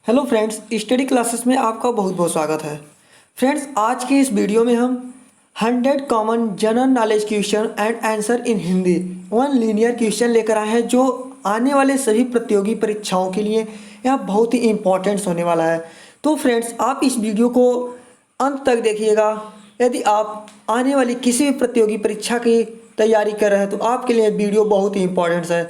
Hello friends, study classes में आपका बहुत बहुत स्वागत है। फ्रेंड्स, आज की इस वीडियो में हम 100 common general knowledge question and answer in Hindi one linear question लेकर आए हैं जो आने वाले सभी प्रतियोगी परीक्षाओं के लिए यह बहुत ही इम्पोर्टेंट होने वाला है। तो फ्रेंड्स, आप इस वीडियो को अंत तक देखिएगा। यदि आप आने वाली किसी भी प्रतियोगी परीक्षा की तैयारी कर रहे हैं तो आपके लिए वीडियो बहुत ही इम्पोर्टेंट है।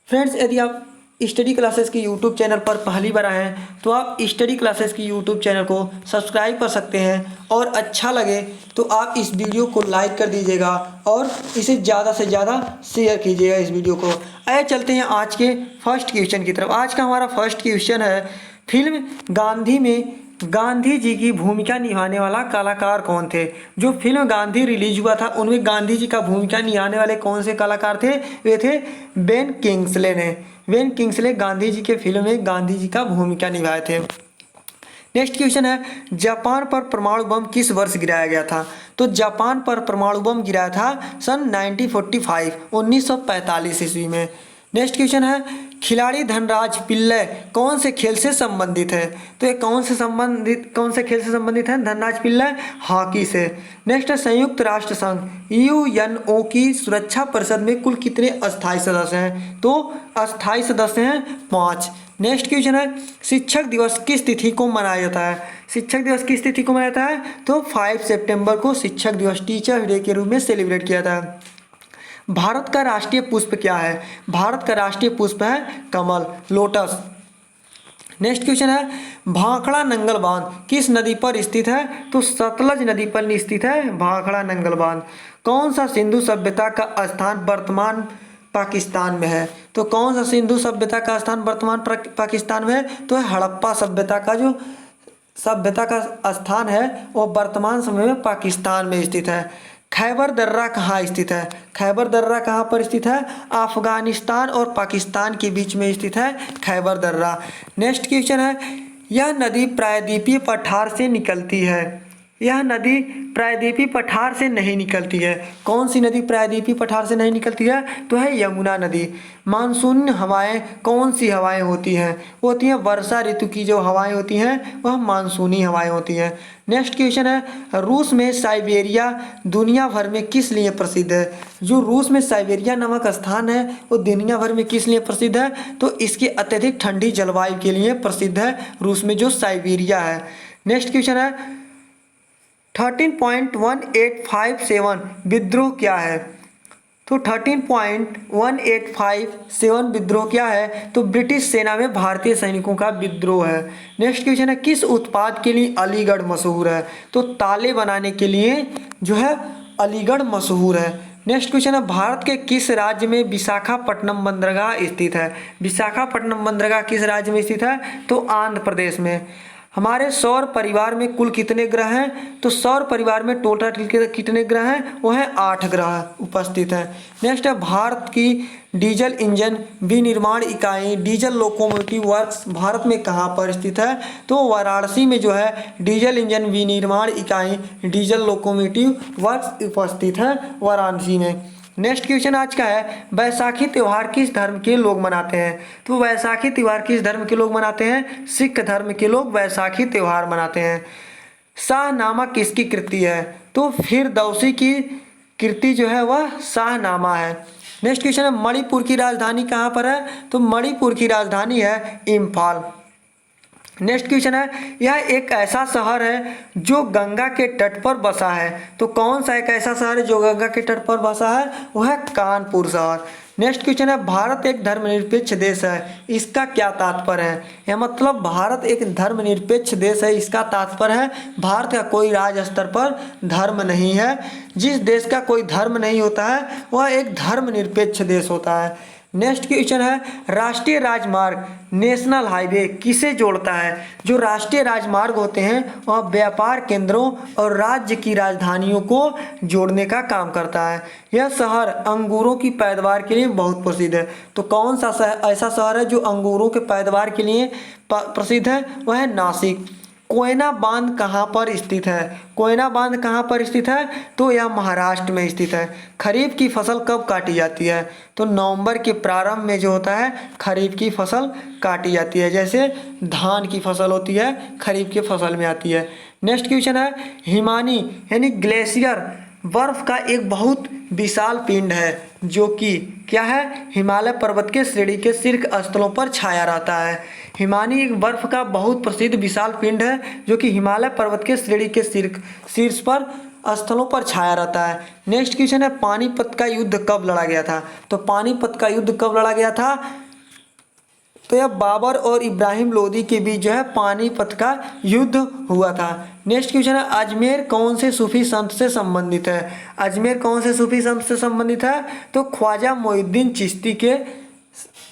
फ्रेंड्स, यदि आप स्टडी क्लासेस की यूट्यूब चैनल पर पहली बार आए हैं तो आप स्टडी क्लासेस की यूट्यूब चैनल को सब्सक्राइब कर सकते हैं और अच्छा लगे तो आप इस वीडियो को लाइक कर दीजिएगा और इसे ज़्यादा से ज़्यादा शेयर कीजिएगा इस वीडियो को। आइए चलते हैं आज के फर्स्ट क्वेश्चन की तरफ। आज का हमारा फर्स्ट क्वेश्चन है, फिल्म गांधी में गांधी जी की भूमिका निभाने वाला कलाकार कौन थे। जो फिल्म गांधी रिलीज हुआ था उनमें गांधी जी का भूमिका निभाने वाले कौन से कलाकार थे? वे थे बेन किंग्सले ने। बेन किंग्सले गांधी जी के फिल्म में गांधी जी का भूमिका निभाए थे। नेक्स्ट क्वेश्चन है, जापान पर परमाणु बम किस वर्ष गिराया गया था? तो जापान पर परमाणु बम गिराया था सन 1945 ईस्वी में। नेक्स्ट क्वेश्चन है, खिलाड़ी धनराज पिल्लै कौन से खेल से संबंधित है? तो ये कौन से खेल से संबंधित है धनराज पिल्लै? हॉकी से। नेक्स्ट है, संयुक्त राष्ट्र संघ यूएनओ की सुरक्षा परिषद में कुल कितने अस्थायी सदस्य हैं? तो अस्थायी सदस्य हैं 5। नेक्स्ट क्वेश्चन है, शिक्षक दिवस किस तिथि को मनाया जाता है? शिक्षक दिवस किस तिथि को मनाया जाता है? तो 5 सितंबर को शिक्षक दिवस, टीचर डे के रूप में सेलिब्रेट किया जाता है। भारत का राष्ट्रीय पुष्प क्या है? भारत का राष्ट्रीय पुष्प है कमल, लोटस। नेक्स्ट क्वेश्चन है, भाखड़ा नंगल बांध किस नदी पर स्थित है? तो सतलज नदी पर स्थित है भाखड़ा नंगल बांध। कौन सा सिंधु सभ्यता का स्थान वर्तमान पाकिस्तान में है? तो कौन सा सिंधु सभ्यता का स्थान वर्तमान पाकिस्तान में है? तो हड़प्पा सभ्यता का जो सभ्यता का स्थान है वो वर्तमान समय में पाकिस्तान में स्थित है। खैबर दर्रा कहाँ स्थित है? खैबर दर्रा कहाँ पर स्थित है? अफगानिस्तान और पाकिस्तान के बीच में स्थित है खैबर दर्रा। नेक्स्ट क्वेश्चन है, यह नदी प्रायद्वीपीय पठार से निकलती है। यह नदी प्रायद्वीपीय पठार से नहीं निकलती है। कौन सी नदी प्रायद्वीपीय पठार से नहीं निकलती है? तो है यमुना नदी। मानसून हवाएं कौन सी हवाएं होती हैं? वो होती हैं वर्षा ऋतु की जो हवाएं होती हैं वह मानसूनी हवाएं होती हैं। नेक्स्ट क्वेश्चन है, रूस में साइबेरिया दुनिया भर में किस लिए प्रसिद्ध है? जो रूस में साइबेरिया नामक स्थान है वो दुनिया भर में किस लिए प्रसिद्ध है? तो इसकी अत्यधिक ठंडी जलवायु के लिए प्रसिद्ध है रूस में जो साइबेरिया है। नेक्स्ट क्वेश्चन है, 13.1857 विद्रोह क्या है? तो 13.1857 विद्रोह क्या है? तो ब्रिटिश सेना में भारतीय सैनिकों का विद्रोह है। नेक्स्ट क्वेश्चन है, किस उत्पाद के लिए अलीगढ़ मशहूर है? तो ताले बनाने के लिए जो है अलीगढ़ मशहूर है। नेक्स्ट क्वेश्चन है, भारत के किस राज्य में विशाखापट्टनम बंदरगाह स्थित है? विशाखापट्टनम बंदरगाह किस राज्य में स्थित है? तो आंध्र प्रदेश में। हमारे सौर परिवार में कुल कितने ग्रह हैं? तो सौर परिवार में टोटल कितने ग्रह हैं? वो है 8 ग्रह उपस्थित हैं। नेक्स्ट है, भारत की डीजल इंजन विनिर्माण इकाई डीजल लोकोमोटिव वर्क्स भारत में कहाँ पर स्थित है? तो वाराणसी में जो है डीजल इंजन विनिर्माण इकाई डीजल लोकोमोटिव वर्क्स उपस्थित है वाराणसी में। नेक्स्ट क्वेश्चन आज का है, बैसाखी त्यौहार किस धर्म के लोग मनाते हैं? तो बैसाखी त्यौहार किस धर्म के लोग मनाते हैं? सिख धर्म के लोग बैसाखी त्यौहार मनाते हैं। शाहनामा किसकी कृति है? तो फिरदौसी की कृति जो है वह शाहनामा है। नेक्स्ट क्वेश्चन है, मणिपुर की राजधानी कहाँ पर है? तो मणिपुर की राजधानी है इम्फाल। नेक्स्ट क्वेश्चन है, यह एक ऐसा शहर है जो गंगा के तट पर बसा है। तो कौन सा एक ऐसा शहर है जो गंगा के तट पर बसा है? वह है कानपुर शहर। नेक्स्ट क्वेश्चन है, भारत एक धर्मनिरपेक्ष देश है, इसका क्या तात्पर्य है? यह मतलब भारत एक धर्मनिरपेक्ष देश है, इसका तात्पर्य है भारत का कोई राज्य स्तर पर धर्म नहीं है। जिस देश का कोई धर्म नहीं होता है वह एक धर्मनिरपेक्ष देश होता है। नेक्स्ट क्वेश्चन है, राष्ट्रीय राजमार्ग नेशनल हाईवे किसे जोड़ता है? जो राष्ट्रीय राजमार्ग होते हैं वह व्यापार केंद्रों और राज्य की राजधानियों को जोड़ने का काम करता है। यह शहर अंगूरों की पैदावार के लिए बहुत प्रसिद्ध है। तो कौन सा ऐसा शहर है जो अंगूरों के पैदावार के लिए प्रसिद्ध है? वह है नासिक। कोयना बांध कहाँ पर स्थित है? कोयना बांध कहाँ पर स्थित है? तो यह महाराष्ट्र में स्थित है। खरीफ की फसल कब काटी जाती है? तो नवंबर के प्रारंभ में जो होता है खरीफ की फसल काटी जाती है। जैसे धान की फसल होती है खरीफ की फसल में आती है। नेक्स्ट क्वेश्चन है, हिमानी यानी ग्लेशियर बर्फ का एक बहुत विशाल पिंड है जो कि क्या है? हिमालय पर्वत के श्रेणी के शीर्ष स्थलों पर छाया रहता है। हिमानी एक बर्फ का बहुत प्रसिद्ध विशाल पिंड है जो कि हिमालय पर्वत के श्रेणी के शीर्ष पर स्थलों पर छाया रहता है। नेक्स्ट क्वेश्चन है, पानीपत का युद्ध कब लड़ा गया था? तो पानीपत का युद्ध कब लड़ा गया था? तो यह बाबर और इब्राहिम लोदी के बीच जो है पानीपत का युद्ध हुआ था। नेक्स्ट क्वेश्चन है, अजमेर कौन से सूफी संत से संबंधित है? अजमेर कौन से सूफी संत से संबंधित है? तो ख्वाजा मोइनुद्दीन चिश्ती के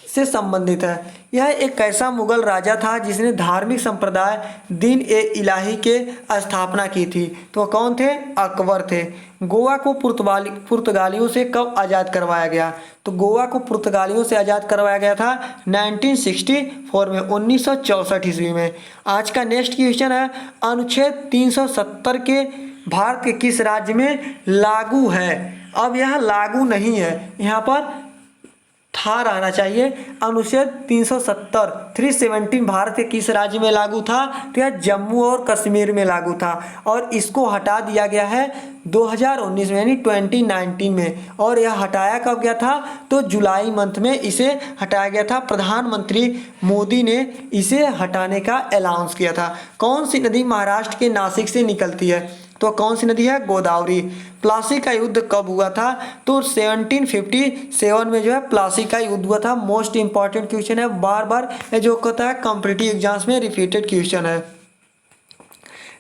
से संबंधित है। यह एक ऐसा मुगल राजा था जिसने धार्मिक संप्रदाय दीन ए इलाही के स्थापना की थी। तो कौन थे? अकबर थे। गोवा को पुर्तगालियों से कब आज़ाद करवाया गया? तो गोवा को पुर्तगालियों से आज़ाद करवाया गया था 1964 में, 1964 ईस्वी में। आज का नेक्स्ट क्वेश्चन है, अनुच्छेद 370 के भारत के किस राज्य में लागू है? अब यह लागू नहीं है, यहाँ पर था रहना चाहिए। अनुच्छेद 317 भारत के किस राज्य में लागू था? तो यह जम्मू और कश्मीर में लागू था और इसको हटा दिया गया है 2019 में यानी 2019 में। और यह हटाया कब गया था? तो जुलाई मंथ में इसे हटाया गया था। प्रधानमंत्री मोदी ने इसे हटाने का अनाउंस किया था। कौन सी नदी महाराष्ट्र के नासिक से निकलती है? तो कौन सी नदी है? गोदावरी। प्लासी का युद्ध कब हुआ था? तो 1757 में जो है प्लासी का युद्ध हुआ था। मोस्ट इंपॉर्टेंट क्वेश्चन है, बार बार ये जो होता है कॉम्पिटिटिव एग्जाम्स में रिपीटेड क्वेश्चन है।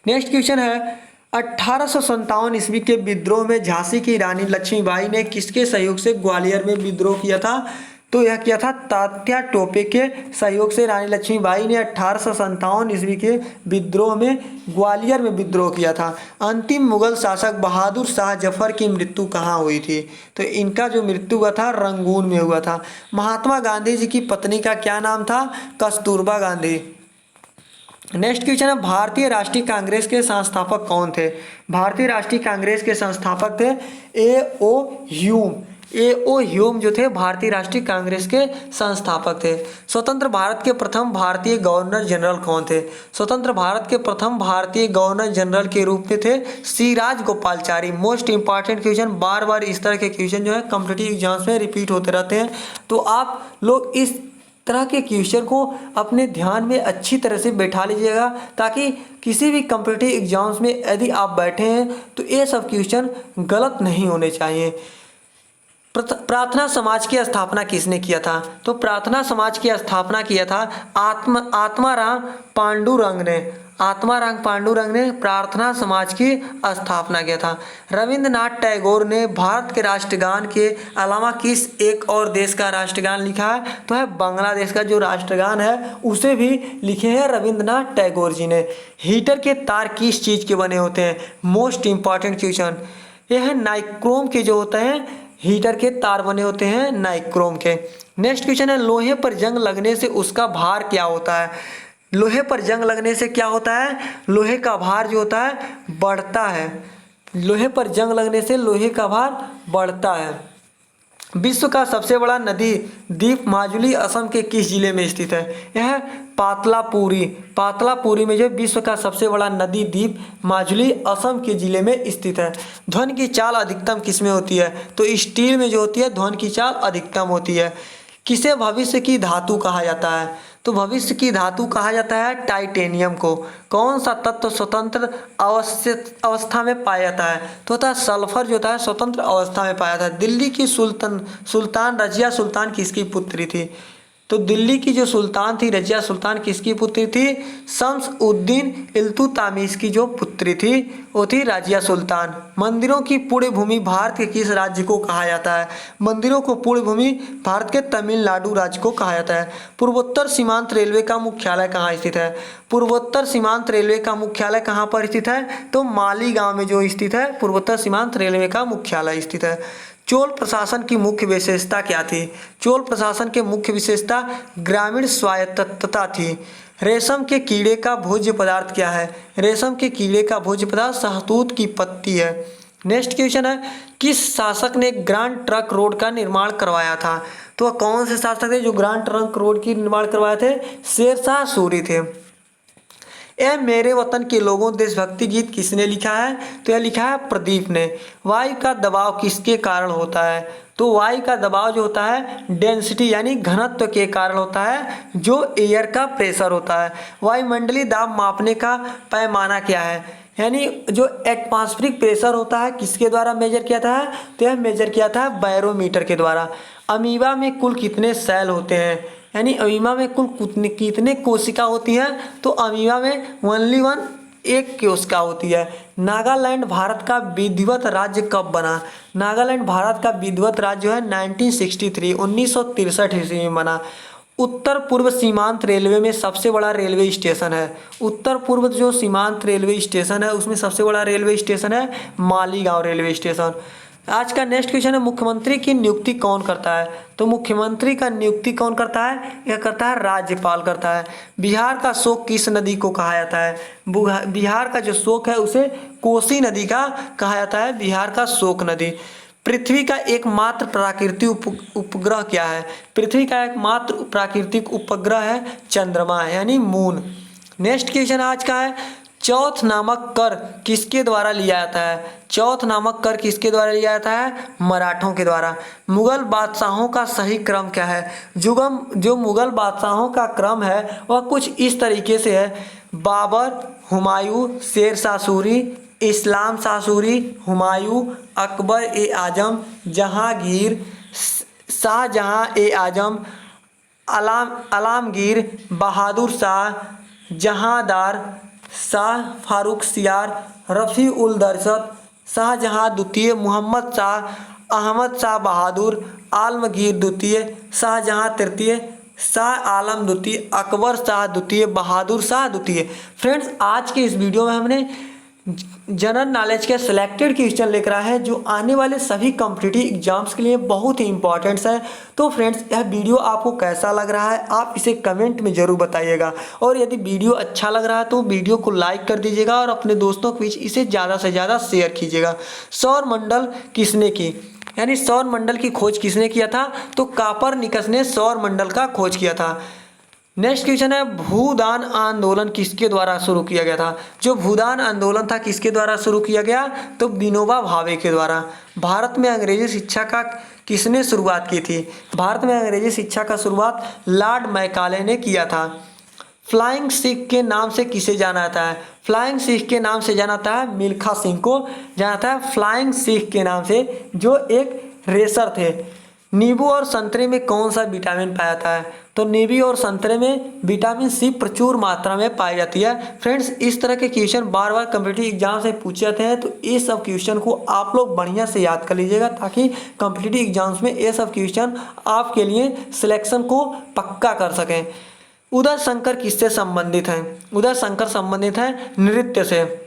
नेक्स्ट क्वेश्चन है, 1857 ईस्वी के विद्रोह में झांसी की रानी लक्ष्मीबाई ने किसके सहयोग से ग्वालियर में विद्रोह किया था? तो यह किया था तात्या टोपे के सहयोग से। रानी लक्ष्मीबाई ने 1857 ईस्वी के विद्रोह में ग्वालियर में विद्रोह किया था। अंतिम मुगल शासक बहादुर शाह जफर की मृत्यु कहाँ हुई थी? तो इनका जो मृत्यु हुआ था रंगून में हुआ था। महात्मा गांधी जी की पत्नी का क्या नाम था? कस्तूरबा गांधी। नेक्स्ट क्वेश्चन है, भारतीय राष्ट्रीय कांग्रेस के संस्थापक कौन थे? भारतीय राष्ट्रीय कांग्रेस के संस्थापक थे ए.ओ. ह्यूम। ए.ओ. ह्यूम जो थे भारतीय राष्ट्रीय कांग्रेस के संस्थापक थे। स्वतंत्र भारत के प्रथम भारतीय गवर्नर जनरल कौन थे? स्वतंत्र भारत के प्रथम भारतीय गवर्नर जनरल के रूप में थे सी राजगोपालाचारी। मोस्ट इंपॉर्टेंट क्वेश्चन, बार बार इस तरह के क्वेश्चन जो है कॉम्पिटिटिव एग्जाम्स में रिपीट होते रहते हैं। तो आप लोग इस तरह के क्वेश्चन को अपने ध्यान में अच्छी तरह से बैठा लीजिएगा ताकि किसी भी कॉम्पिटिटिव एग्जाम्स में यदि आप बैठे हैं तो ये सब क्वेश्चन गलत नहीं होने चाहिए। प्रार्थना समाज की स्थापना किसने किया था? तो प्रार्थना समाज की स्थापना किया था आत्माराम पांडुरंग ने। आत्माराम पांडुरंग ने प्रार्थना समाज की स्थापना किया था। रविंद्रनाथ टैगोर ने भारत के राष्ट्रगान के अलावा किस एक और देश का राष्ट्रगान लिखा है? तो है बांग्लादेश का जो राष्ट्रगान है उसे भी लिखे हैं रविंद्रनाथ टैगोर जी ने। हीटर के तार किस चीज़ के बने होते हैं? मोस्ट इंपॉर्टेंट क्वेश्चन, यह है नाइक्रोम के जो होते हैं हीटर के तार बने होते हैं नाइक्रोम के। नेक्स्ट क्वेश्चन है, लोहे पर जंग लगने से उसका भार क्या होता है? लोहे पर जंग लगने से क्या होता है? लोहे का भार जो होता है बढ़ता है। लोहे पर जंग लगने से लोहे का भार बढ़ता है। विश्व का सबसे बड़ा नदी द्वीप माजुली असम के किस जिले में स्थित है? यह पातलापुरी। पातलापुरी में जो विश्व का सबसे बड़ा नदी द्वीप माजुली असम के जिले में स्थित है। ध्वनि की चाल अधिकतम किस में होती है? तो स्टील में जो होती है ध्वनि की चाल अधिकतम होती है। किसे भविष्य की धातु कहा जाता है? तो भविष्य की धातु कहा जाता है टाइटेनियम को। कौन सा तत्व स्वतंत्र अवस्था में पाया जाता है? तो होता है सल्फर जो होता है स्वतंत्र अवस्था में पाया जाता है। दिल्ली की सुल्तान रजिया सुल्तान किसकी पुत्री थी? तो दिल्ली की जो सुल्तान थी रजिया सुल्तान किसकी पुत्री थी? शम्स उद्दीन इल्तुतमिश की जो पुत्री थी वो थी रजिया सुल्तान। मंदिरों की पुण्य भूमि भारत के किस राज्य को कहा जाता है? मंदिरों को पुण्य भूमि भारत के तमिलनाडु राज्य को कहा जाता है। पूर्वोत्तर सीमांत रेलवे का मुख्यालय कहाँ स्थित है? पूर्वोत्तर सीमांत रेलवे का मुख्यालय कहाँ पर स्थित है? तो मालीगांव में जो स्थित है पूर्वोत्तर सीमांत रेलवे का मुख्यालय स्थित है। चोल प्रशासन की मुख्य विशेषता क्या थी? चोल प्रशासन के मुख्य विशेषता ग्रामीण स्वायत्तता थी। रेशम के कीड़े का भोज्य पदार्थ क्या है? रेशम के कीड़े का भोज्य पदार्थ शहतूत की पत्ती है। नेक्स्ट क्वेश्चन है, किस शासक ने ग्रांड ट्रंक रोड का निर्माण करवाया था? तो कौन से शासक थे जो ग्रांड ट्रंक रोड की निर्माण करवाए थे? शेरशाह सूरी थे। ए मेरे वतन के लोगों देशभक्ति गीत किसने लिखा है? तो यह लिखा है प्रदीप ने। वायु का दबाव किसके कारण होता है? तो वायु का दबाव जो होता है डेंसिटी यानी घनत्व के कारण होता है, जो एयर का प्रेशर होता है। वायुमंडलीय दाब मापने का पैमाना क्या है? यानी जो एटमॉस्फेरिक प्रेशर होता है किसके द्वारा मेजर किया था? तो यह मेजर किया था बैरोमीटर के द्वारा। अमीबा में कुल कितने सेल होते हैं? यानी अमीबा में कुल कितने कोशिका होती हैं? तो अमीबा में ओनली वन एक कोशिका होती है। नागालैंड भारत का विधिवत राज्य कब बना? नागालैंड भारत का विधिवत राज्य जो है 1963 ईस्वी में बना। उत्तर पूर्व सीमांत रेलवे में सबसे बड़ा रेलवे स्टेशन है। उत्तर पूर्व जो सीमांत रेलवे स्टेशन है उसमें सबसे बड़ा रेलवे स्टेशन है मालीगांव रेलवे स्टेशन। आज का नेक्स्ट क्वेश्चन है, मुख्यमंत्री की नियुक्ति कौन करता है? तो मुख्यमंत्री का नियुक्ति कौन करता है? यह करता है राज्यपाल करता है। बिहार का शोक किस नदी को कहा जाता है? बिहार का जो शोक है उसे कोसी नदी का कहा जाता है, बिहार का शोक नदी। पृथ्वी का एकमात्र प्राकृतिक उपग्रह क्या है? पृथ्वी का एकमात्र प्राकृतिक उपग्रह है चंद्रमा यानी मून। नेक्स्ट क्वेश्चन आज का है, चौथ नामक कर किसके द्वारा लिया जाता है? चौथ नामक कर किसके द्वारा लिया जाता है? मराठों के द्वारा। मुगल बादशाहों का सही क्रम क्या है? जो मुगल बादशाहों का क्रम है वह कुछ इस तरीके से है, बाबर, हुमायूं, शेरशाह सूरी, इस्लाम शाह सूरी, हुमायूं, अकबर ए आजम, जहांगीर, शाहजहां ए आजम, आलमगीर, बहादुर शाह, जहांदार शाह, फारूक सियार, रफ़ी उल दरसत, शाहजहां द्वितीय, मोहम्मद शाह, अहमद शाह बहादुर, आलमगीर द्वितीय, शाहजहां तृतीय, शाह आलम द्वितीय, अकबर शाह द्वितीय, बहादुर शाह द्वितीय। फ्रेंड्स, आज के इस वीडियो में हमने जनरल नॉलेज के सिलेक्टेड क्वेश्चन लेकर आए हैं जो आने वाले सभी कॉम्पिटिटिव एग्जाम्स के लिए बहुत ही इंपॉर्टेंट्स है। तो फ्रेंड्स, यह वीडियो आपको कैसा लग रहा है आप इसे कमेंट में ज़रूर बताइएगा, और यदि वीडियो अच्छा लग रहा है तो वीडियो को लाइक कर दीजिएगा और अपने दोस्तों के बीच इसे ज़्यादा से ज़्यादा शेयर कीजिएगा। सौर मंडल किसने की? यानी सौर मंडल की खोज किसने किया था? तो कोपरनिकस ने सौर मंडल का खोज किया था। नेक्स्ट क्वेश्चन है, भूदान आंदोलन किसके द्वारा शुरू किया गया था? जो भूदान आंदोलन था किसके द्वारा शुरू किया गया? तो विनोबा भावे के द्वारा। भारत में अंग्रेजी शिक्षा का किसने शुरुआत की थी? भारत में अंग्रेजी शिक्षा का शुरुआत लॉर्ड मैकाले ने किया था। फ्लाइंग सिख के नाम से किसे जाना जाता है? फ्लाइंग सिख के नाम से जाना जाता है मिल्खा सिंह को जाना जाता है फ्लाइंग सिख के नाम से, जो एक रेसर थे। नींबू और संतरे में कौन सा विटामिन पाया जाता है? तो नींबू और संतरे में विटामिन सी प्रचुर मात्रा में पाई जाती है। फ्रेंड्स, इस तरह के क्वेश्चन बार बार कॉम्पिटिटिव एग्जाम से पूछे जाते हैं, तो ये सब क्वेश्चन को आप लोग बढ़िया से याद कर लीजिएगा ताकि कॉम्पिटिटिव एग्जाम्स में ये सब क्वेश्चन आपके लिए सिलेक्शन को पक्का कर सकें। उदय शंकर किससे संबंधित हैं? उदय शंकर संबंधित हैं नृत्य से।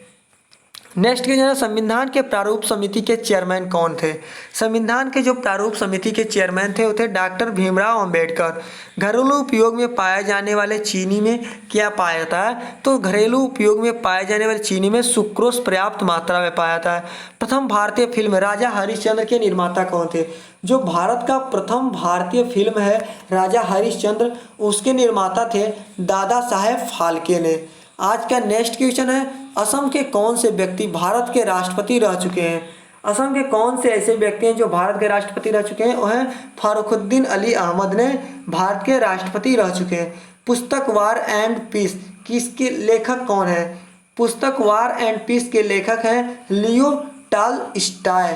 नेक्स्ट क्वेश्चन है, संविधान के प्रारूप समिति के चेयरमैन कौन थे? संविधान के जो प्रारूप समिति के चेयरमैन थे वो थे डॉक्टर भीमराव अंबेडकर। घरेलू उपयोग में पाए जाने वाले चीनी में क्या पाया जाता है? तो घरेलू उपयोग में पाए जाने वाले चीनी में सुक्रोज पर्याप्त मात्रा में पाया जाता है। प्रथम भारतीय फिल्म राजा हरिश्चंद्र के निर्माता कौन थे? जो भारत का प्रथम भारतीय फिल्म है राजा हरिश्चंद्र, उसके निर्माता थे दादा साहेब फाल्के ने। आज का नेक्स्ट क्वेश्चन है, असम के कौन से व्यक्ति भारत के राष्ट्रपति रह चुके हैं? असम के कौन से ऐसे व्यक्ति हैं जो भारत के राष्ट्रपति रह चुके हैं? वह हैं फरुखुद्दीन अली अहमद ने भारत के राष्ट्रपति रह चुके हैं। पुस्तक वार एंड पीस किसके लेखक कौन है? पुस्तक वार एंड पीस के लेखक हैं लियो टॉलस्टॉय।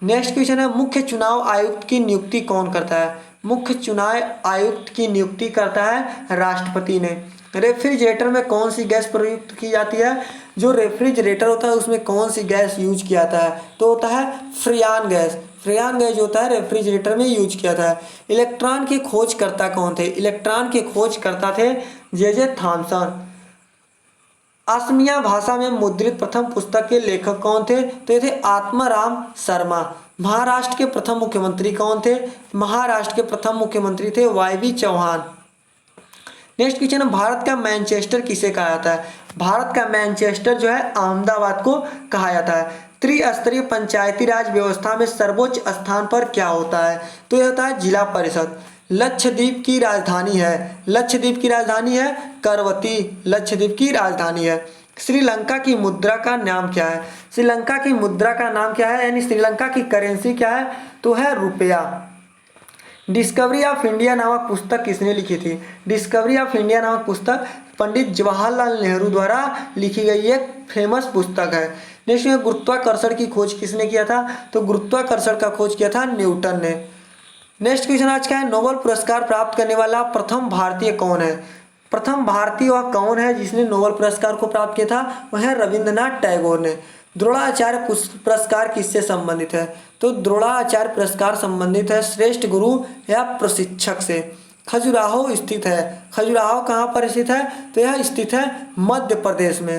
नेक्स्ट क्वेश्चन है, मुख्य चुनाव आयुक्त की नियुक्ति कौन करता है? मुख्य चुनाव आयुक्त की नियुक्ति करता है राष्ट्रपति ने। रेफ्रिजरेटर में कौन सी गैस प्रयुक्त की जाती है? जो रेफ्रिजरेटर होता है उसमें कौन सी गैस यूज किया जाता है? तो होता है फ्रियान गैस। फ्रियान गैस जो होता है रेफ्रिजरेटर में यूज किया जाता है। इलेक्ट्रॉन के खोजकर्ता कौन थे? इलेक्ट्रॉन के खोजकर्ता थे जे थॉमसन। असमिया भाषा में मुद्रित प्रथम पुस्तक के लेखक कौन थे? तो ये थे आत्माराम शर्मा। महाराष्ट्र के प्रथम मुख्यमंत्री कौन थे? महाराष्ट्र के प्रथम मुख्यमंत्री थे वाई.वी. चौहान। नेक्स्ट क्वेश्चन है, भारत का मैनचेस्टर किसे कहा जाता है? भारत का मैनचेस्टर जो है अहमदाबाद को कहा जाता है। त्रिस्तरीय पंचायती राज व्यवस्था में सर्वोच्च स्थान पर क्या होता है? तो यह होता है जिला परिषद। लक्षद्वीप की राजधानी है, लक्षद्वीप की राजधानी है करवती, लक्षद्वीप की राजधानी है। श्रीलंका की मुद्रा का नाम क्या है? श्रीलंका की मुद्रा का नाम क्या है, यानी श्रीलंका की करेंसी क्या है? तो है रुपया। डिस्कवरी ऑफ इंडिया नामक पुस्तक किसने लिखी थी? डिस्कवरी ऑफ इंडिया नामक पुस्तक पंडित जवाहरलाल नेहरू द्वारा लिखी गई एक फेमस पुस्तक है। नेक्स्ट में गुरुत्वाकर्षण की खोज किसने किया था? तो गुरुत्वाकर्षण का खोज किया था न्यूटन ने। नेक्स्ट क्वेश्चन आज का है, नोबेल पुरस्कार प्राप्त करने वाला प्रथम भारतीय कौन है? प्रथम भारतीय वह कौन है जिसने नोबेल पुरस्कार को प्राप्त किया था? वह है रविंद्रनाथ टैगोर ने। द्रोणाचार्य पुरस्कार किससे संबंधित है? तो द्रोणाचार्य पुरस्कार संबंधित है श्रेष्ठ गुरु या प्रशिक्षक से। खजुराहो स्थित है, खजुराहो कहाँ पर स्थित है? तो यह स्थित है मध्य प्रदेश में।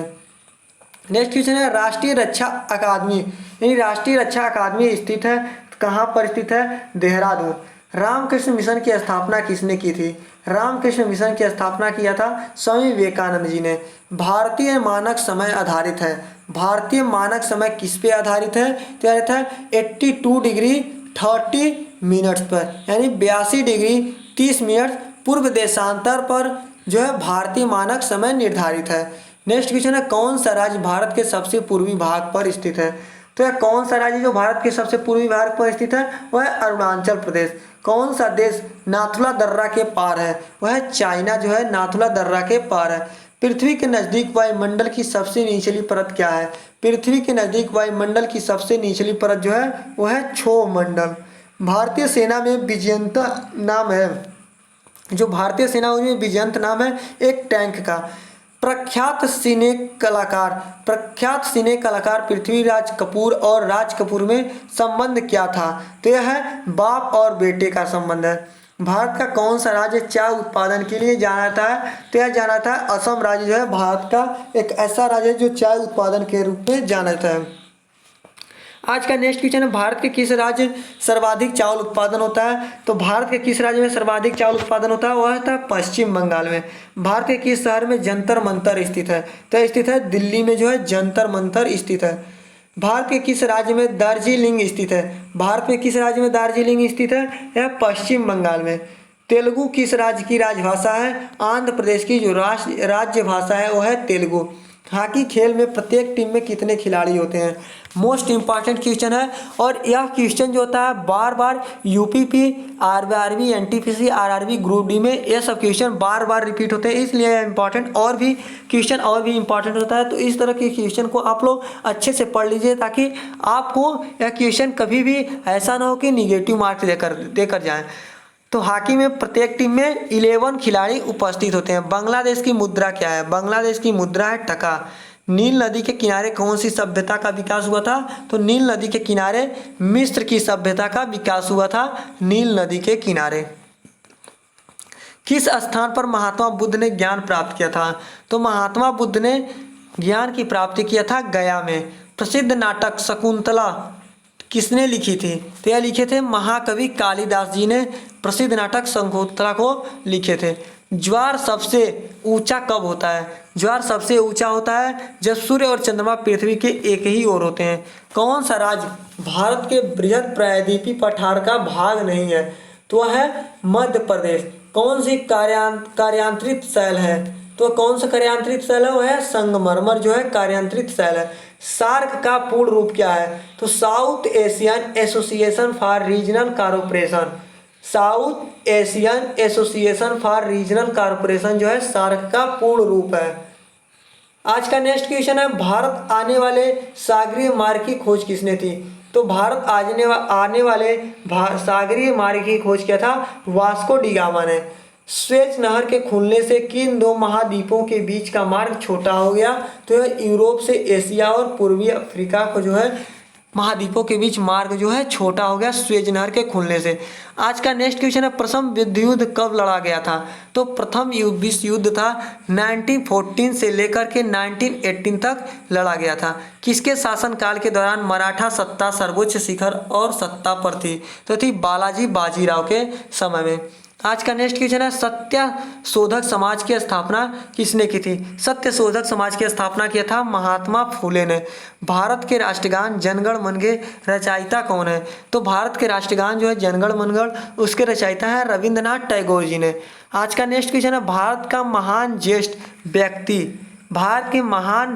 नेक्स्ट क्वेश्चन है, राष्ट्रीय रक्षा अकादमी, यानी राष्ट्रीय रक्षा अकादमी स्थित है कहाँ पर स्थित है? देहरादून। रामकृष्ण मिशन की स्थापना किसने की थी? रामकृष्ण मिशन की स्थापना किया था स्वामी विवेकानंद जी ने। भारतीय मानक समय आधारित है, भारतीय मानक समय किस पे आधारित है? तो यह है 82 डिग्री 30 मिनट्स पर, यानी 82 डिग्री 30 मिनट पूर्व देशांतर पर जो है भारतीय मानक समय निर्धारित है। नेक्स्ट क्वेश्चन है, कौन सा राज्य भारत के सबसे पूर्वी भाग पर स्थित है? तो यह कौन सा राज्य जो भारत के सबसे पूर्वी भाग पर स्थित है? वह है अरुणाचल प्रदेश। कौन सा देश नाथुला दर्रा के पार है? वह है चाइना जो है नाथुला दर्रा के पार है। पृथ्वी के नज़दीक वायुमंडल की सबसे निचली परत क्या है? पृथ्वी के नज़दीक वायुमंडल की सबसे निचली परत जो है वह है क्षोभ मंडल। भारतीय सेना में विजयंता नाम है, जो भारतीय सेना में विजयंत नाम है एक टैंक का। प्रख्यात सिने कलाकार पृथ्वीराज कपूर और राज कपूर में संबंध क्या था? तो यह है बाप और बेटे का संबंध है। भारत का कौन सा राज्य चाय उत्पादन के लिए जाना जाता है? तो यह जाना जाता है असम राज्य जो है भारत का एक ऐसा राज्य है जो चाय उत्पादन के रूप में जाना जाता है। आज का नेक्स्ट क्वेश्चन है, भारत के किस राज्य सर्वाधिक चावल उत्पादन होता है? तो भारत के किस राज्य में सर्वाधिक चावल उत्पादन होता है? वह है पश्चिम बंगाल में। भारत के किस शहर में जंतर मंतर स्थित है? तो स्थित है दिल्ली में जो है जंतर मंतर स्थित है। भारत के किस राज्य में दार्जिलिंग स्थित है? भारत में किस राज्य में दार्जिलिंग स्थित है? यह पश्चिम बंगाल में। तेलुगु किस राज्य की राजभाषा है? आंध्र प्रदेश की जो राज्य भाषा है वह है तेलुगु। हॉकी खेल में प्रत्येक टीम में कितने खिलाड़ी होते हैं? मोस्ट इंपॉर्टेंट क्वेश्चन है, और यह क्वेश्चन जो होता है बार बार UPP, RRB, NTPC, RRB, group D में ये सब क्वेश्चन बार बार रिपीट होते हैं, इसलिए इंपॉर्टेंट और भी क्वेश्चन और भी इंपॉर्टेंट होता है। तो इस तरह के क्वेश्चन को आप लोग अच्छे से पढ़ लीजिए ताकि आपको यह क्वेश्चन कभी भी ऐसा ना हो कि निगेटिव मार्क्स देकर जाएँ। तो हॉकी में प्रत्येक टीम में 11 खिलाड़ी उपस्थित होते हैं। बांग्लादेश की मुद्रा क्या है? बांग्लादेश की मुद्रा है टका। नील नदी के किनारे कौन सी सभ्यता का विकास हुआ था? तो नील नदी के किनारे मिस्र की सभ्यता का विकास हुआ था, नील नदी के किनारे। किस स्थान पर महात्मा बुद्ध ने ज्ञान प्राप्त किया था? तो महात्मा बुद्ध ने ज्ञान की प्राप्ति किया था गया में। प्रसिद्ध नाटक शकुंतला किसने लिखी थी? तो यह लिखे थे महाकवि कालिदास जी ने प्रसिद्ध नाटक शकुंतला को लिखे थे। ज्वार सबसे ऊंचा कब होता है? ज्वार सबसे ऊंचा होता है जब सूर्य और चंद्रमा पृथ्वी के एक ही ओर होते हैं। कौन सा राज्य भारत के बृहद प्रायद्वीपीय पठार का भाग नहीं है? तो वह है मध्य प्रदेश। कौन सी कार्यांतरित शैल है? तो कौन सा कार्यांतरित शैल है? वह है संगमरमर जो है कार्यांतरित शैल है। सार्क का पूर्ण रूप क्या है? तो south Asian association for regional corporation. South Asian association for regional corporation जो है सार्क का पूर्ण रूप है। आज का नेक्स्ट क्वेश्चन है, भारत आने वाले सागरीय मार्ग की खोज किसने थी? तो भारत आने वाले सागरीय मार्ग की खोज किया था वास्को डी गामा ने। स्वेज नहर के खुलने से किन दो महाद्वीपों के बीच का मार्ग छोटा हो गया? तो यह यूरोप से एशिया और पूर्वी अफ्रीका को जो है महाद्वीपों के बीच मार्ग जो है छोटा हो गया स्वेज नहर के खुलने से। आज का नेक्स्ट क्वेश्चन है, प्रथम विश्व युद्ध कब लड़ा गया था? तो प्रथम विश्व युद्ध था 1914 से लेकर के 1918 तक लड़ा गया था। किसके शासनकाल के दौरान मराठा सत्ता सर्वोच्च शिखर और सत्ता पर थी? तो थी बालाजी बाजीराव के समय में। आज का नेक्स्ट क्वेश्चन है, सत्य शोधक समाज की स्थापना किसने की थी? सत्य शोधक समाज की स्थापना किया था महात्मा फूले ने। भारत के राष्ट्रगान जनगण मन के रचयिता कौन है? तो भारत के राष्ट्रगान जो है जनगण मनगढ़, उसके रचयिता है रविंद्रनाथ टैगोर जी ने। आज का नेक्स्ट क्वेश्चन है, भारत के महान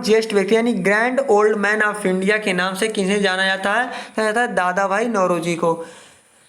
ज्येष्ठ व्यक्ति यानी grand old man of India के नाम से किन्हें जाना जाता है? जाता है दादा भाई नौरोजी को।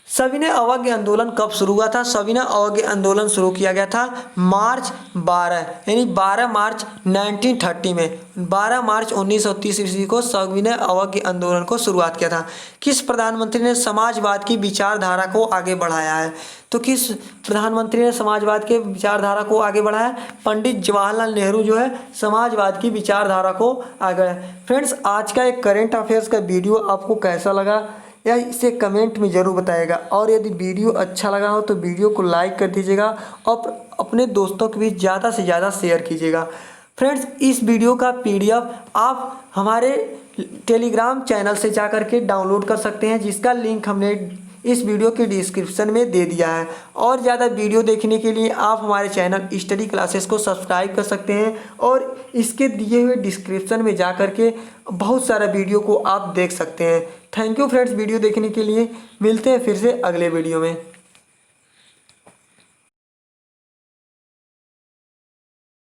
सविनय अवज्ञा आंदोलन कब शुरू हुआ था? सविनय अवज्ञा आंदोलन शुरू किया गया था मार्च 12 यानी 12 मार्च 1930 में। 12 मार्च 1930 ईस्वी को सविनय अवज्ञा आंदोलन को शुरुआत किया था। किस प्रधानमंत्री ने समाजवाद की विचारधारा को आगे बढ़ाया है? तो किस प्रधानमंत्री ने समाजवाद के विचारधारा को आगे बढ़ाया? पंडित जवाहरलाल नेहरू जो है समाजवाद की विचारधारा को आगे। फ्रेंड्स, आज का एक करंट अफेयर्स का वीडियो आपको कैसा लगा या इसे कमेंट में ज़रूर बताइएगा, और यदि वीडियो अच्छा लगा हो तो वीडियो को लाइक कर दीजिएगा और अपने दोस्तों के बीच ज़्यादा से ज़्यादा शेयर कीजिएगा। फ्रेंड्स, इस वीडियो का PDF आप हमारे टेलीग्राम चैनल से जा कर के डाउनलोड कर सकते हैं, जिसका लिंक हमने इस वीडियो के डिस्क्रिप्शन में दे दिया है। और ज़्यादा वीडियो देखने के लिए आप हमारे चैनल स्टडी क्लासेस को सब्सक्राइब कर सकते हैं, और इसके दिए हुए डिस्क्रिप्शन में जा कर के बहुत सारा वीडियो को आप देख सकते हैं। थैंक यू फ्रेंड्स वीडियो देखने के लिए। मिलते हैं फिर से अगले वीडियो में।